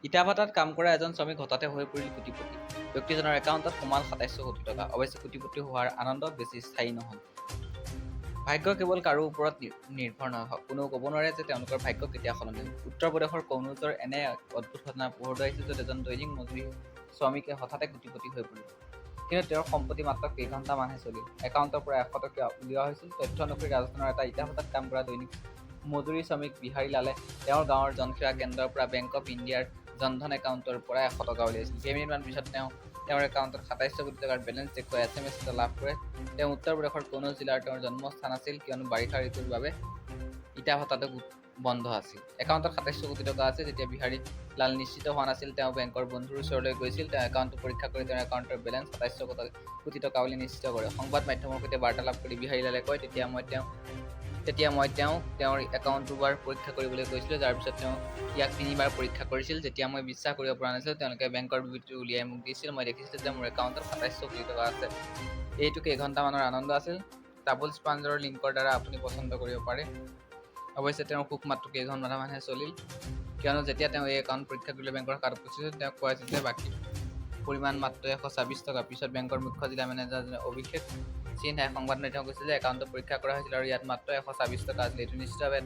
ইটা ভাটাত কাম কৰা এজন শ্ৰমিক হঠাতে হৈ পৰিল কোটিপতি। ব্যক্তিজনৰ একাউণ্টত সোমাল ২৭০০ কোটি টকা। অৱশ্যে কোটিপতি হোৱাৰ আনন্দ বেছি স্থায়ী নহ'ল। ভাগ্য কেৱল কাৰো ওপৰত নিৰ্ভৰ নহয়। কোনেও ক'ব নোৱাৰে যে তেওঁলোকৰ ভাগ্য কেতিয়া সলনি হ'ব। উত্তৰ প্ৰদেশৰ কনৌজৰ এনে এক অদ্ভুত ঘটনা পোহৰ আহিছিল য'ত এজন দৈনিক মজুৰি শ্ৰমিকে হঠাতে কোটিপতি হৈ পৰিল। কিন্তু তেওঁৰ সম্পত্তি মাত্ৰ কেইঘণ্টামানহে চলিল। একাউণ্টৰ পৰা ১০০ টকা উলিওৱা হৈছিল। তথ্য অনুসৰি ৰাজস্থানৰ এটা ইটা ভাটাত কাম কৰা দৈনিক মজুৰি শ্ৰমিক বিহাৰী লালে তেওঁৰ গাঁৱৰ জনসেৱা কেন্দ্ৰৰ পৰা বেংক অৱ ইণ্ডিয়াৰ জনধন একাউণ্টৰ পৰা ১০০ টকা উলিয়াইছিল। কেইমিনিটমান পিছত তেওঁৰ একাউণ্টত ২৭০০ কোটি টকাৰ বেলেঞ্চ দেখুৱাই SMS এটা লাভ কৰে। তেওঁ উত্তৰ প্ৰদেশৰ কনৌজ জিলাৰ তেওঁৰ জন্মস্থান আছিল, কিয়নো বাৰিষা ঋতুৰ বাবে ইটা ভাটাটো বন্ধ আছিল। একাউণ্টত ২৭০০ কোটি টকা আছে। যেতিয়া বিহাৰী লাল নিশ্চিত হোৱা নাছিল, তেওঁ বেংকৰ বন্ধুৰ ওচৰলৈ গৈছিল। তেওঁ একাউণ্টটো পৰীক্ষা কৰি তেওঁৰ একাউণ্টৰ বেলেঞ্চ ২৭০০ কোটি টকা বুলি নিশ্চিত কৰে। সংবাদ মাধ্যমৰ সৈতে বাৰ্তালাপ কৰি বিহাৰী লালে কয়, তেতিয়া মই তেওঁক তেওঁৰ একাউণ্ট দুবাৰ পৰীক্ষা কৰিবলৈ কৈছিলোঁ, যাৰ পিছত তেওঁ ইয়াক ৩বাৰ পৰীক্ষা কৰিছিল। যেতিয়া মই বিশ্বাস কৰিব পৰা নাছিলোঁ, তেওঁলোকে বেংকৰ বিবৃতি উলিয়াই মোক দিছিল। মই দেখিছিলোঁ যে মোৰ একাউণ্টত ২৭০০ কোটি টকা আছে। এইটো কেইঘণ্টামানৰ আনন্দ আছিল। ডাবল স্পঞ্জৰ লিংকৰ দ্বাৰা আপুনি পচন্দ কৰিব পাৰে। অৱশ্যে তেওঁৰ সুখ মাত্ৰ কেইঘণ্টামানহে চলিল, কিয়নো যেতিয়া তেওঁ এই একাউণ্ট পৰীক্ষা কৰিলে বেংকৰ খাতাত খুচিছিল, তেওঁক কোৱা হৈছিল যে বাকী পৰিমাণ মাত্ৰ ১২৬ টকা। পিছত বেংকৰ মুখ্য জিলা মেনেজাৰ অভিষেক সিনহাই সংবাদ মাধ্যমক কৈছিল যে একাউণ্টটো পৰীক্ষা কৰা হৈছিল আৰু ইয়াত মাত্ৰ ১২৬ টকা আছিল। এইটো নিশ্চিতভাৱে